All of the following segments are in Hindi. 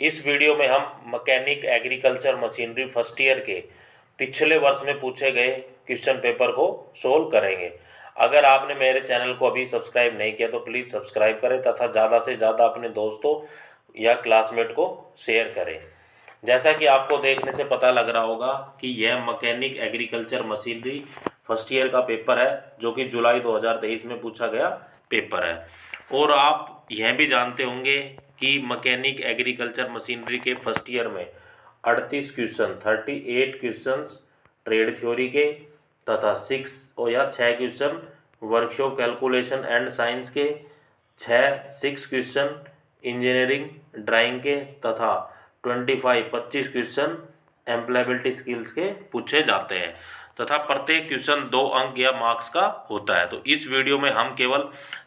इस वीडियो में हम mechanic agriculture machinery first year के पिछले वर्ष में पूछे गए क्वेश्चन पेपर को सोल्व करेंगे। अगर आपने मेरे चैनल को अभी सब्सक्राइब नहीं किया तो प्लीज़ सब्सक्राइब करें तथा ज़्यादा से ज़्यादा अपने दोस्तों या क्लासमेट को शेयर करें। जैसा कि आपको देखने से पता लग रहा होगा कि यह mechanic agriculture machinery first year का पेपर है जो कि जुलाई 2023 में पूछा गया पेपर है। और आप यह भी जानते होंगे कि मैकेनिक एग्रीकल्चर मशीनरी के फर्स्ट ईयर में 38 क्वेश्चन ट्रेड थ्योरी के तथा 6 question workshop calculation and science के, 6 क्वेश्चन इंजीनियरिंग ड्राइंग के तथा 25 क्वेश्चन एम्प्लॉयबिलिटी स्किल्स के पूछे जाते हैं तथा प्रत्येक क्वेश्चन 2 अंक या मार्क्स का होता है। तो इस वीडियो में हम केवल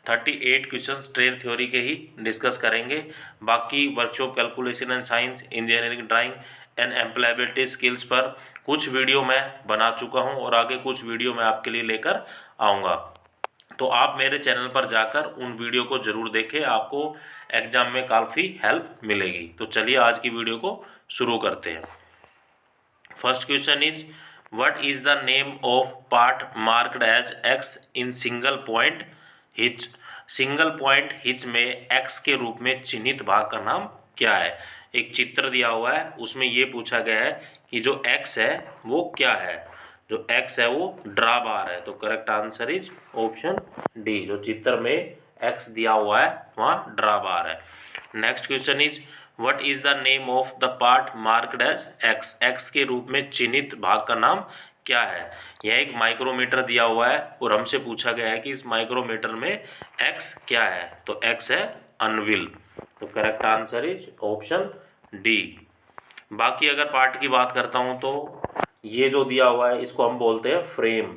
38 क्वेश्चन ट्रेड थ्योरी के ही डिस्कस करेंगे। बाकी workshop calculation and science, engineering drawing and employability skills पर कुछ वीडियो मैं बना चुका हूं और आगे कुछ वीडियो मैं आपके लिए लेकर आऊँगा। तो आप मेरे चैनल पर जाकर उन वीडियो को ज़रूर देखें, आपको एग्जाम में काफ़ी हेल्प मिलेगी। तो चलिए आज की वीडियो को शुरू करते हैं। First question is what is the name of part marked as X in single point hitch. Single point hitch में एक्स के रूप में चिन्हित भाग का नाम क्या है। एक चित्र दिया हुआ है, उसमें ये पूछा गया है कि जो एक्स है वो क्या है। जो एक्स है वो ड्रा बार है। तो correct answer is option D. जो चित्र में एक्स दिया हुआ है वहाँ ड्रा बार है। Next question is what is the name of the part marked as X. X के रूप में चिन्हित भाग का नाम क्या है। यह एक माइक्रोमीटर दिया हुआ है और हमसे पूछा गया है कि इस माइक्रोमीटर में एक्स क्या है। तो एक्स है अनविल। तो correct answer is option D. बाकी अगर पार्ट की बात करता हूं तो ये जो दिया हुआ है इसको हम बोलते हैं फ्रेम।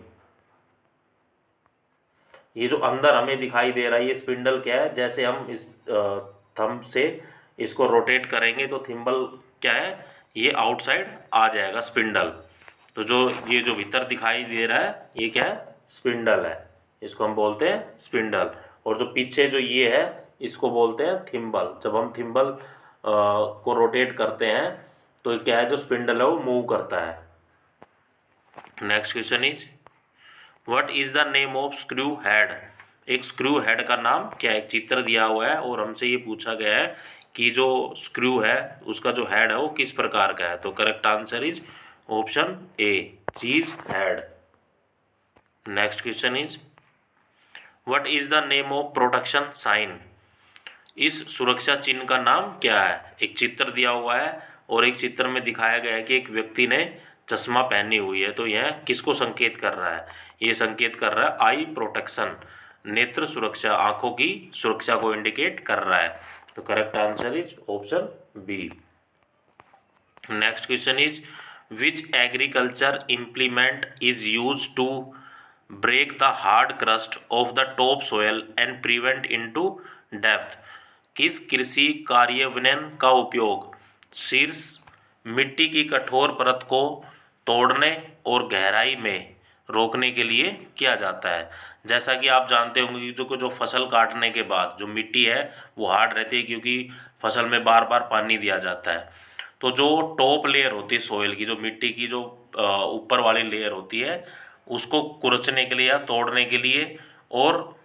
ये जो अंदर हमें दिखाई दे रहा है ये स्पिंडल क्या है। जैसे हम इस थंब से इसको रोटेट करेंगे तो थिम्बल क्या है, ये आउटसाइड आ जाएगा स्पिंडल। तो जो ये जो भीतर दिखाई दे रहा है ये क्या है, स्पिंडल है। इसको हम बोलते हैं स्पिंडल। और जो पीछे जो ये है इसको बोलते हैं थिम्बल। जब हम थिम्बल को रोटेट करते हैं तो क्या है, जो स्पिंडल है वो मूव करता है। Next question is what is the name of screw head. एक स्क्रू हेड का नाम क्या है। एक चित्र दिया हुआ है और हमसे ये पूछा गया है कि जो स्क्रू है उसका जो हेड है वो किस प्रकार का है। तो correct answer is option A, cheese head. Next question is what is the name of protection sign. इस सुरक्षा चिन्ह का नाम क्या है। एक चित्र दिया हुआ है और एक चित्र में दिखाया गया है कि एक व्यक्ति ने चश्मा पहनी हुई है। तो यह किसको संकेत कर रहा है। ये संकेत कर रहा है आई प्रोटेक्शन, नेत्र सुरक्षा, आंखों की सुरक्षा को इंडिकेट कर रहा है। तो correct answer is option B. Next question is which agriculture implement is use to break the hard crust of the top soil and prevent into depth. किस कृषि कार्यान्वयन का उपयोग शीर्ष मिट्टी की कठोर परत को तोड़ने और गहराई में रोकने के लिए किया जाता है। जैसा कि आप जानते होंगे कि जो फसल काटने के बाद जो मिट्टी है वो हार्ड रहती है क्योंकि फसल में बार बार पानी दिया जाता है। तो जो टॉप लेयर होती है सोइल की, जो मिट्टी की जो ऊपर वाली लेयर होती है, उसको कुचलने के लिए या तोड़ने के लिए और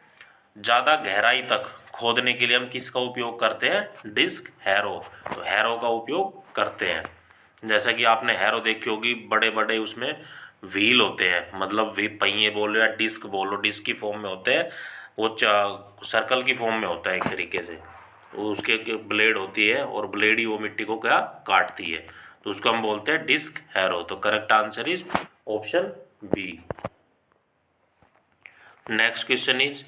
ज़्यादा गहराई तक खोदने के लिए हम किसका उपयोग करते हैं, डिस्क हैरो। तो हैरो का उपयोग करते हैं। जैसा कि आपने हैरो देखी होगी, बड़े बड़े उसमें व्हील होते हैं, मतलब वे पहिए बोलो या डिस्क बोलो, डिस्क की फॉर्म में होते हैं, वो सर्कल की फॉर्म में होता है एक तरीके से। तो उसके ब्लेड होती है और ब्लेड ही वो मिट्टी को क्या काटती है। तो उसको हम बोलते हैं डिस्क हैरो। तो correct answer is option B. Next question is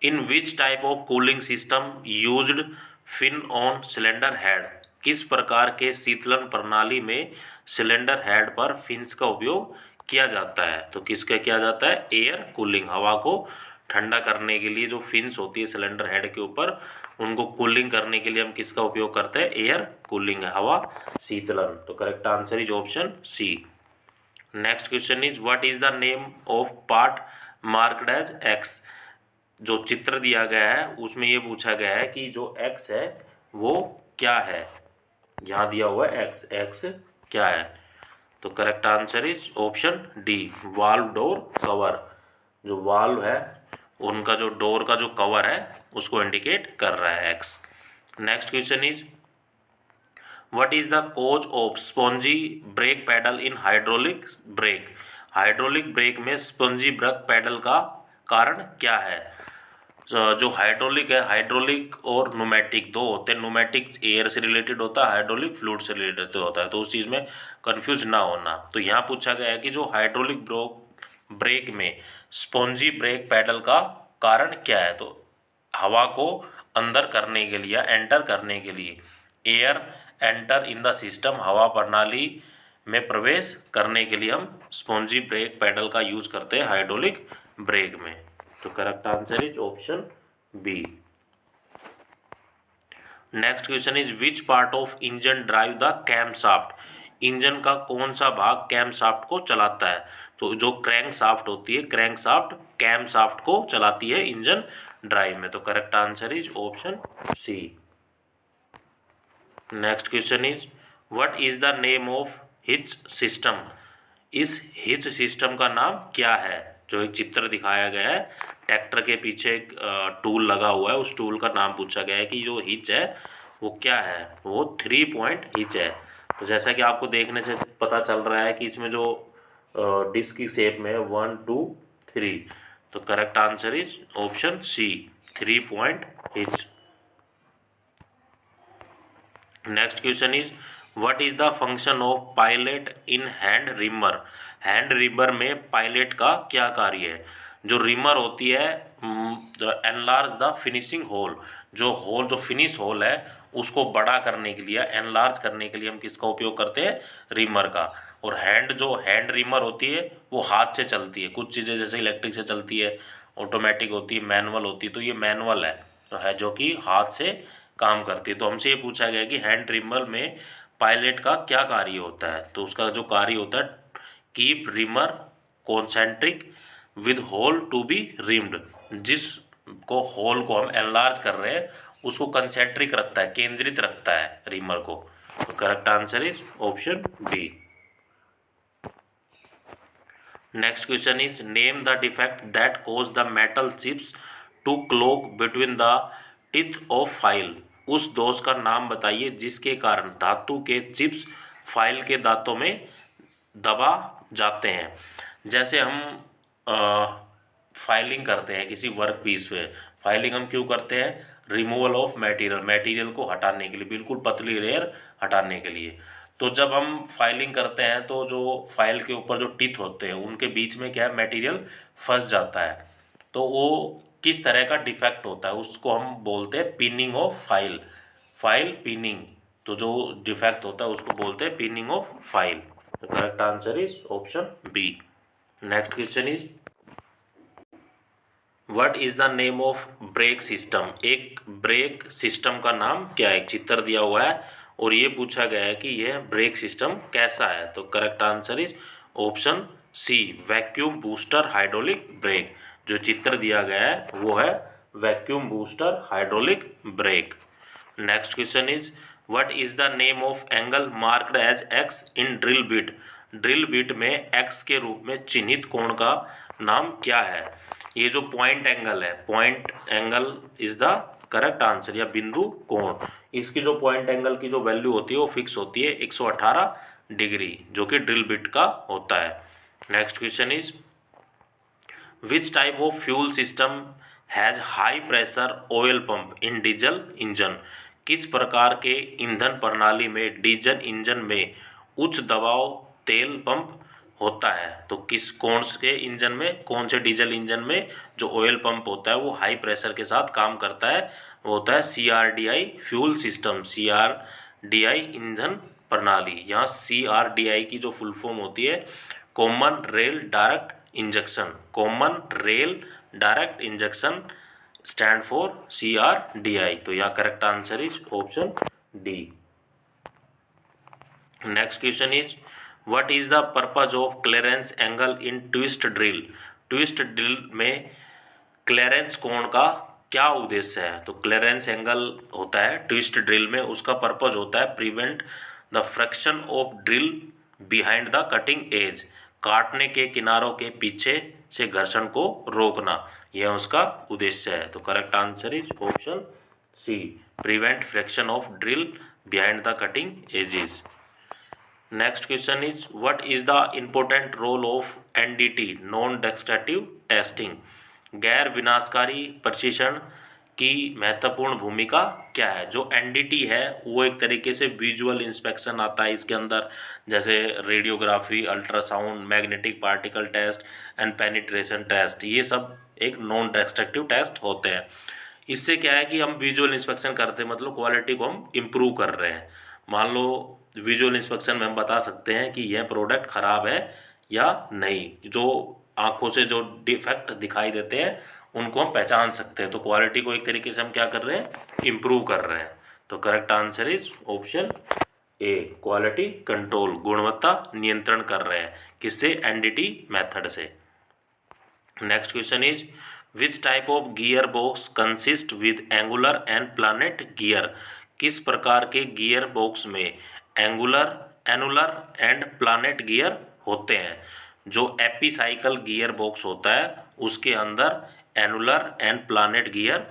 in which type of cooling system used fin on cylinder head. किस प्रकार के शीतलन प्रणाली में सिलेंडर हेड पर फिन्स का उपयोग किया जाता है। तो किसका किया जाता है, एयर कूलिंग। हवा को ठंडा करने के लिए जो फिन्स होती है सिलेंडर हेड के ऊपर, उनको कूलिंग करने के लिए हम किसका उपयोग करते हैं, एयर कूलिंग, हवा शीतलन। तो correct answer is option C. Next question is what is the name of part marked as X. जो चित्र दिया गया है उसमें ये पूछा गया है कि जो एक्स है वो क्या है। यहाँ दिया हुआ है एक्स, एक्स क्या है? तो correct answer is option D, valve door cover. जो वाल्व है उनका जो डोर का जो कवर है उसको इंडिकेट कर रहा है X. Next question is what is the cause of spongy brake pedal in hydraulic brake? Hydraulic brake में स्पॉन्जी ब्रेक पैडल का कारण क्या है? जो हाइड्रोलिक है, हाइड्रोलिक और न्यूमेटिक दो होते हैं। न्यूमेटिक एयर से रिलेटेड होता है, हाइड्रोलिक फ्लूइड से रिलेटेड होता है, तो उस चीज़ में कंफ्यूज ना होना। तो यहाँ पूछा गया है कि जो हाइड्रोलिक ब्रेक में स्पॉन्जी ब्रेक पैडल का कारण क्या है? तो हवा को अंदर करने के लिए, एंटर करने के लिए, air enter in the system, हवा प्रणाली में प्रवेश करने के लिए हम स्पॉन्जी ब्रेक पैडल का यूज करते हैं हाइड्रोलिक ब्रेक में। तो correct answer is option B. Next question is which part of engine drive the camshaft? Engine का कौन सा भाग कैम शाफ्ट को चलाता है? तो जो क्रैंक शाफ्ट होती है, क्रैंक शाफ्ट कैम शाफ्ट को चलाती है इंजन ड्राइव में। तो correct answer is option C. Next question is what is the name of hitch system? इस हिच सिस्टम का नाम क्या है? जो एक चित्र दिखाया गया है, ट्रैक्टर के पीछे एक टूल लगा हुआ है, उस टूल का नाम पूछा गया है कि जो हिच है वो क्या है? वो 3 पॉइंट हिच है। तो जैसा कि आपको देखने से पता चल रहा है कि इसमें जो डिस्क की शेप में 1 2 3, तो correct answer is option C, 3 point hitch. Next question is what is the function of pilot in hand reamer? Hand reamer में पायलट का क्या कार्य है? जो रिमर होती है एनलार्ज द फिनिशिंग होल, जो होल, जो फिनिश होल है उसको बड़ा करने के लिए, एनलार्ज करने के लिए हम किसका उपयोग करते हैं? रिमर का। और हैंड, जो हैंड रिमर होती है वो हाथ से चलती है। कुछ चीज़ें जैसे इलेक्ट्रिक से चलती है, ऑटोमेटिक होती है, मैनुअल होती है। तो ये मैनुअल है, तो है जो कि हाथ से काम करती है। तो हमसे ये पूछा गया कि हैंड रिमर में पायलट का क्या कार्य होता है? तो उसका जो कार्य होता है keep reamer concentric with hole to be reamed. जिसको होल को हम एनलार्ज कर रहे हैं उसको कंसेंट्रिक रखता है, केंद्रित रखता है रिमर को। तो correct answer is option B. Next question is name the defect that cause the metal chips to clog between the teeth of file. उस दोष का नाम बताइए जिसके कारण धातु के चिप्स फाइल के दांतों में दबा जाते हैं। जैसे हम फाइलिंग करते हैं किसी वर्क पीस पे, फाइलिंग हम क्यों करते हैं? रिमूवल ऑफ मटेरियल, मटेरियल को हटाने के लिए, बिल्कुल पतली लेयर हटाने के लिए। तो जब हम फाइलिंग करते हैं तो जो फाइल के ऊपर जो टीथ होते हैं उनके बीच में क्या है, मटेरियल फंस जाता है। तो वो किस तरह का डिफेक्ट होता है उसको हम बोलते हैं pinning of file, file pinning. तो जो डिफेक्ट होता है उसको बोलते हैं पिनिंग ऑफ फाइल। तो correct answer is option B. Next question is what is the name of brake system? एक ब्रेक सिस्टम का नाम क्या है? चित्र दिया हुआ है और ये पूछा गया है कि यह ब्रेक सिस्टम कैसा है? तो correct answer is option C, vacuum booster hydraulic brake. जो चित्र दिया गया है वो है vacuum booster hydraulic brake. Next question is what is the name of angle marked as X in drill bit? Drill bit में एक्स के रूप में चिन्हित कोण का नाम क्या है? ये जो पॉइंट एंगल है, point angle is the correct answer, या बिंदु कोण। इसकी जो पॉइंट एंगल की जो वैल्यू होती है वो फिक्स होती है 118 डिग्री, जो कि ड्रिल बिट का होता है। Next question is which type of fuel system has high pressure oil pump in diesel engine? किस प्रकार के ईंधन प्रणाली में डीजल इंजन में उच्च दबाव तेल पंप होता है? तो किस, कौन से इंजन में, कौन से डीजल इंजन में जो ऑयल पंप होता है वो हाई प्रेशर के साथ काम करता है? वो होता है CRDI फ्यूल सिस्टम, CRDI ईंधन प्रणाली। यहाँ CRDI की जो फुल फॉर्म होती है common rail direct injection, common rail direct injection stand for CRDI। तो यहाँ correct answer is option D. Next question is what is the purpose of clearance angle in twist drill? Twist drill में क्लियरेंस कोण का क्या उद्देश्य है? तो क्लियरेंस एंगल होता है ट्विस्ट ड्रिल में, उसका पर्पज होता है prevent the fraction of drill behind the cutting edge, काटने के किनारों के पीछे से घर्षण को रोकना, यह उसका उद्देश्य है। तो correct answer is option C, prevent fraction of drill behind the cutting edges. Next question is what is the important role of NDT, non destructive testing, गैर विनाशकारी प्रशिक्षण की महत्वपूर्ण भूमिका क्या है? जो एनडीटी है वो एक तरीके से विजुअल इंस्पेक्शन आता है इसके अंदर, जैसे radiography, ultrasound, magnetic particle test and penetration test, ये सब एक नॉन डिस्ट्रक्टिव टेस्ट होते हैं। इससे क्या है कि हम विजुअल इंस्पेक्शन करते हैं, मतलब क्वालिटी को हम इम्प्रूव कर रहे हैं। मान लो विजुअल इंस्पेक्शन में हम बता सकते हैं कि यह प्रोडक्ट खराब है या नहीं, जो आंखों से जो डिफेक्ट दिखाई देते हैं उनको हम पहचान सकते हैं। तो क्वालिटी को एक तरीके से हम क्या कर रहे हैं, इम्प्रूव कर रहे हैं। तो correct answer is option A, quality control, गुणवत्ता नियंत्रण कर रहे हैं, किससे? एनडीटी मेथड से। Next question is which type of gear box consist with angular and planet gear, किस प्रकार के गियर बॉक्स में angular, annular and planet gear होते हैं? जो एपीसाइकल गियर बॉक्स होता है उसके अंदर annular and planet gear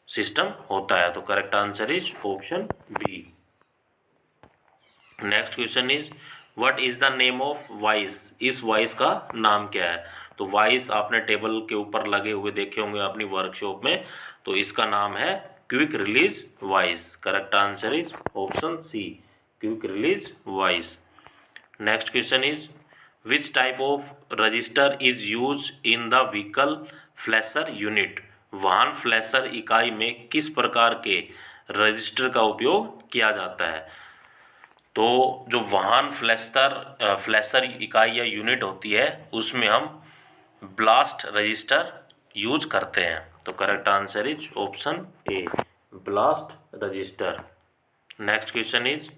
system होता है। तो correct answer is option B. Next question is what is the name of vice, इस वाइस का नाम क्या है? तो वाइस आपने टेबल के ऊपर लगे हुए देखे होंगे अपनी वर्कशॉप में, तो इसका नाम है quick release vice. Correct answer is option C, quick release vice. Next question is which type of register is use in the vehicle flasher unit, वाहन फ्लैशर इकाई में किस प्रकार के रजिस्टर का उपयोग किया जाता है? तो जो वाहन फ्लैशर इकाई या यूनिट होती है उसमें हम ब्लास्ट रजिस्टर यूज करते हैं। तो correct answer is option A, blast register. Next question is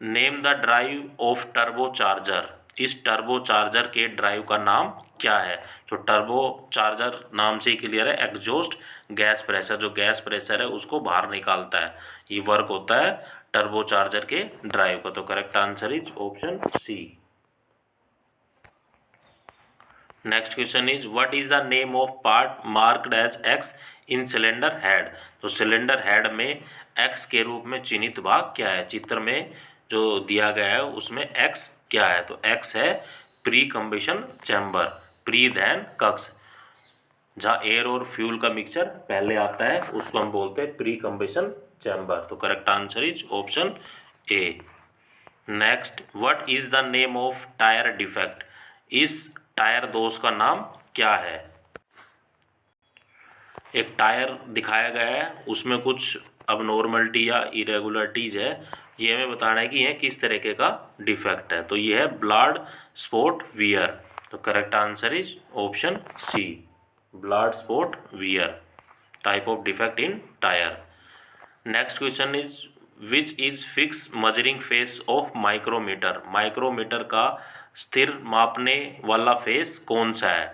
name the drive of turbo charger, इस टर्बो चार्जर के ड्राइव का नाम क्या है? तो टर्बो चार्जर नाम से ही क्लियर है, एग्जॉस्ट गैस प्रेशर, जो गैस प्रेशर है उसको बाहर निकालता है, ये वर्क होता है टर्बो चार्जर के ड्राइव का। तो correct answer is option C. Next question is what is the name of part marked as X in cylinder head, तो सिलेंडर हेड में एक्स के रूप में चिन्हित भाग क्या है? चित्र में जो दिया गया है उसमें एक्स क्या है? तो एक्स है प्री कंबशन चैम्बर, प्री धैन कक्ष, जहाँ एयर और फ्यूल का मिक्सचर पहले आता है उसको हम बोलते हैं प्री कंबशन चैम्बर। तो correct answer is option A. Next what is the name of tyre defect, इस टायर दोष का नाम क्या है? एक टायर दिखाया गया है उसमें कुछ अबनॉर्मलिटी या इरेगुलरिटीज है, ये हमें बताना है कि यह किस तरीके का डिफेक्ट है। तो ये है ब्लड स्पॉट वियर। तो correct answer is option C, blood spot wear, type of defect in tyre. Next question is which is fix measuring face of micrometer, micrometer का स्थिर मापने वाला फेस कौन सा है?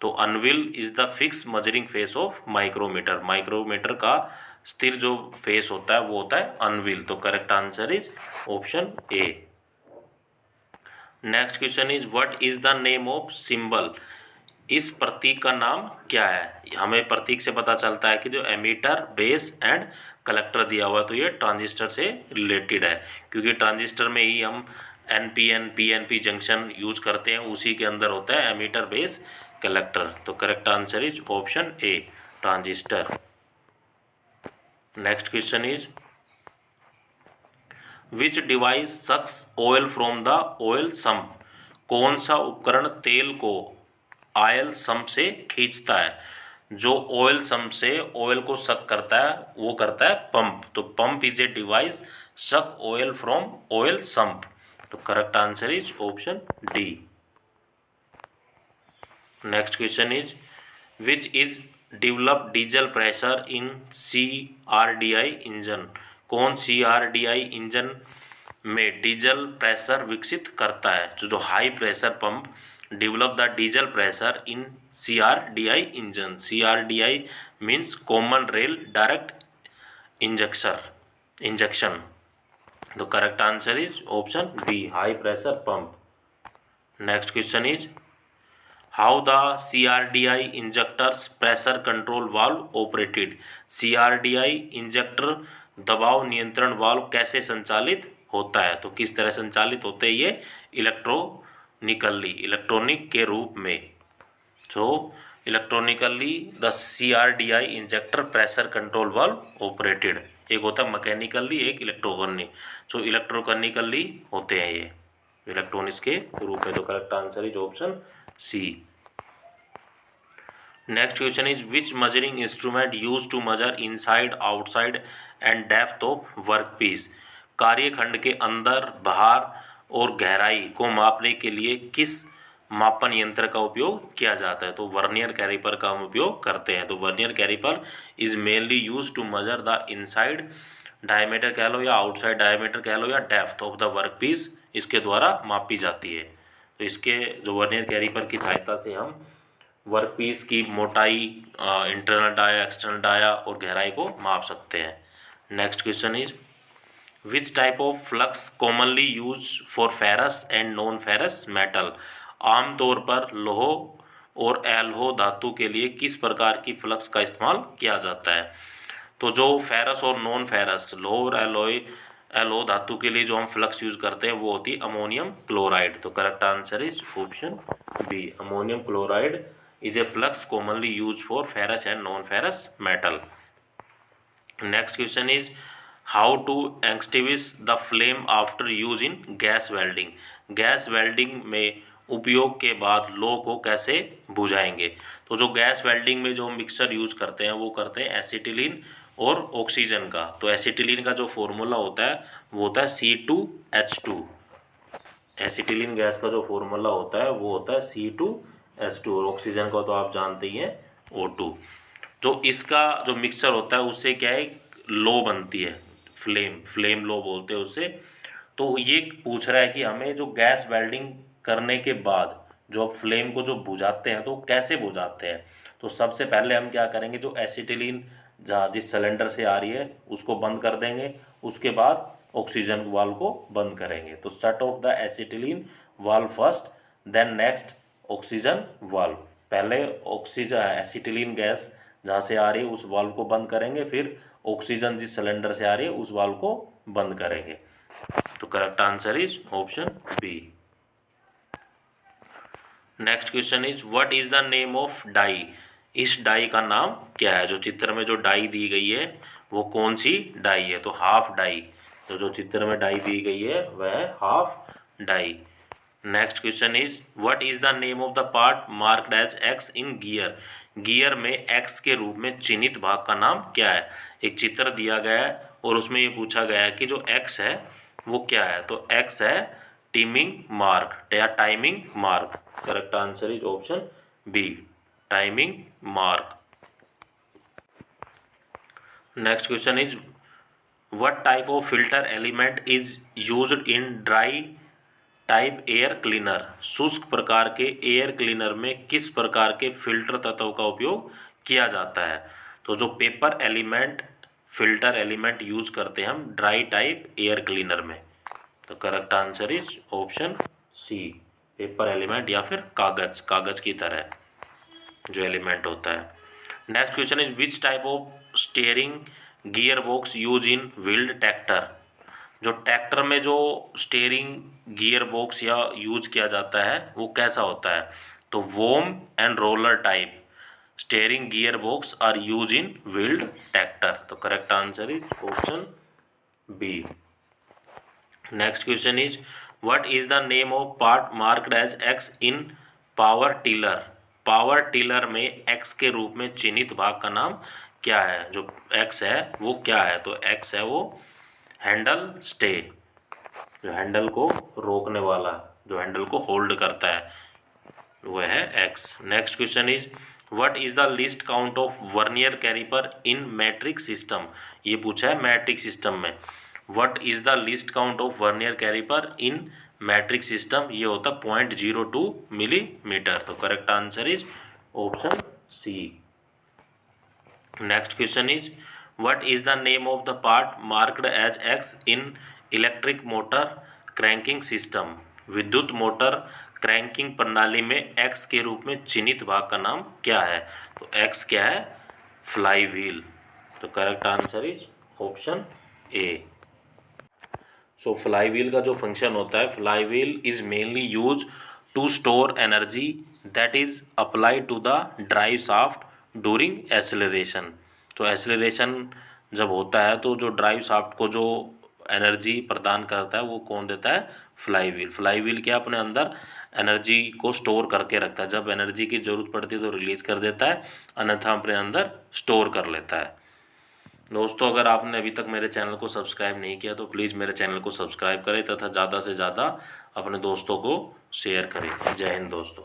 तो anvil is the fix measuring face of micrometer, micrometer का स्थिर जो फेस होता है वो होता है अनविल। तो correct answer is option A. Next question is what is the name of symbol, इस प्रतीक का नाम क्या है? हमें प्रतीक से पता चलता है कि जो एमीटर, बेस एंड कलेक्टर दिया हुआ है तो ये ट्रांजिस्टर से रिलेटेड है, क्योंकि ट्रांजिस्टर में ही हम एनपीएन पीएनपी जंक्शन यूज करते हैं, उसी के अंदर होता है एमीटर, बेस, कलेक्टर। तो correct answer is option A, transistor. Next question is which device sucks oil from the oil sump, कौन सा उपकरण तेल को ऑयल सम्प से खींचता है? जो ऑयल सम्प से ऑयल को सक करता है वो करता है पंप। तो pump is a device suck oil from oil sump. तो correct answer is option D. Next question is which is develop diesel pressure in CRDI engine, कौन CRDI इंजन में डीजल प्रेशर विकसित करता है? जो high pressure pump develop the diesel pressure in CRDI engine, CRDI means common rail direct injection. तो correct answer is option B, high pressure pump. Next question is how the CRDI injectors pressure control valve operated. CRDI injector दबाव नियंत्रण वाल्व कैसे संचालित होता है, तो किस तरह संचालित होते हैं ये, इलेक्ट्रॉनिक के रूप में। So electronically the CRDI injector pressure control valve operated, एक होता है मैकेनिकली, एक इलेक्ट्रोनिक। सो इलेक्ट्रोनिकली होते हैं ये, इलेक्ट्रॉनिक्स के रूप में। तो correct answer is option C. Next question is which measuring instrument use to measure inside outside and depth of workpiece. कार्यखंड के अंदर बाहर और गहराई को मापने के लिए किस मापन यंत्र का उपयोग किया जाता है, तो वर्नियर कैलिपर का हम उपयोग करते हैं। तो vernier caliper is mainly use to measure the inside diameter कह लो या आउटसाइड डायमीटर कह लो या डेप्थ ऑफ द वर्कपीस, इसके द्वारा मापी जाती है। तो इसके जो वर्नियर कैलिपर की सहायता से हम वर्कपीस की मोटाई, इंटरनल डाया, एक्सटर्नल डाया और गहराई को माप सकते हैं। Next question is which type of flux commonly use for ferrous and non ferrous metal. आमतौर पर लोह और एल्हो धातु के लिए किस प्रकार की फ्लक्स का इस्तेमाल किया जाता है, तो जो फेरस और नॉन फेरस, लोह और एल्हो धातु के लिए जो हम फ्लक्स यूज करते हैं वो होती है अमोनियम क्लोराइड। तो correct answer is option B, ammonium chloride is a flux commonly used for ferrous and non-ferrous metal. Next question is how to extinguish the flame after use in gas welding. Gas welding में उपयोग के बाद लो को कैसे बुझाएंगे, तो जो गैस वेल्डिंग में जो मिक्सर यूज करते हैं वो करते हैं एसिटिलीन और ऑक्सीजन का। तो एसिटिलीन का जो फॉर्मूला होता है वो होता है C2H2। एसिटिलीन गैस का जो फॉर्मूला होता है वो होता है C2H2 और ऑक्सीजन का तो आप जानते ही हैं O2। तो इसका जो मिक्सचर होता है उससे क्या है, लो बनती है, फ्लेम लो बोलते हैं उससे। तो ये पूछ रहा है कि हमें जो गैस वेल्डिंग करने के बाद जो फ्लेम को जो बुझाते हैं तो कैसे बुझाते हैं। तो सबसे पहले हम क्या करेंगे, जो एसिटिलीन जहाँ जिस सिलेंडर से आ रही है उसको बंद कर देंगे, उसके बाद ऑक्सीजन वाल्व को बंद करेंगे। तो shut off the acetylene valve first, then next oxygen valve. पहले ऑक्सीजन एसिटिलीन गैस जहाँ से आ रही है उस वाल्व को बंद करेंगे, फिर ऑक्सीजन जिस सिलेंडर से आ रही है उस वाल्व को बंद करेंगे। तो correct answer is option B. Next question is what is the name of die. इस डाई का नाम क्या है, जो चित्र में जो डाई दी गई है वो कौन सी डाई है, तो हाफ डाई। तो जो चित्र में डाई दी गई है वह है half die. Next question is what is the name of the part marked as X in gear. Gear में एक्स के रूप में चिन्हित भाग का नाम क्या है। एक चित्र दिया गया है और उसमें ये पूछा गया है कि जो एक्स है वो क्या है, तो एक्स है टीमिंग मार्क या timing mark. Correct answer is option B, timing mark. Next question is what type of filter element is used in dry type air cleaner. शुष्क प्रकार के एयर क्लीनर में किस प्रकार के फिल्टर तत्व का उपयोग किया जाता है, तो जो paper element filter element use करते हैं हम ड्राई टाइप एयर क्लीनर में। तो correct answer is option C, paper element या फिर कागज की तरह जो एलिमेंट होता है। Next question is which type of steering gear box use in wheeled tractor. जो ट्रैक्टर में जो स्टीयरिंग गियर बॉक्स या यूज किया जाता है वो कैसा होता है, तो worm and roller type steering gear box are use in wheeled tractor. तो correct answer is option B. Next question is what is the name of part marked as X in power tiller. Power tiller में एक्स के रूप में चिन्हित भाग का नाम क्या है, जो एक्स है वो क्या है, तो एक्स है वो हैंडल स्टे, जो हैंडल को रोकने वाला, जो हैंडल को होल्ड करता है वह है X. Next question is what is the least count of vernier caliper in metric system. ये पूछा है मैट्रिक सिस्टम में। What is the least count of vernier caliper in metric system, ये होता 0.02 मिलीमीटर। तो correct answer is option C. Next question is what is the name of the part marked as X in electric motor cranking system. विद्युत मोटर क्रैंकिंग प्रणाली में एक्स के रूप में चिन्हित भाग का नाम क्या है। तो एक्स क्या है, फ्लाई व्हील। तो correct answer is option A. So flywheel का जो फंक्शन होता है, flywheel is mainly use to store energy that is applied to the drive shaft during acceleration. तो एक्सेलरेशन जब होता है तो जो ड्राइव शाफ्ट को जो एनर्जी प्रदान करता है वो कौन देता है, फ्लाई व्हील। फ्लाई व्हील क्या अपने अंदर एनर्जी को स्टोर करके रखता है, जब एनर्जी की ज़रूरत पड़ती है तो रिलीज कर देता है, अन्यथा अपने अंदर स्टोर कर लेता है। दोस्तों अगर आपने अभी तक मेरे चैनल को सब्सक्राइब नहीं किया तो प्लीज़ मेरे चैनल को सब्सक्राइब करें तथा ज़्यादा से ज़्यादा अपने दोस्तों को शेयर करें। जय हिंद दोस्तों।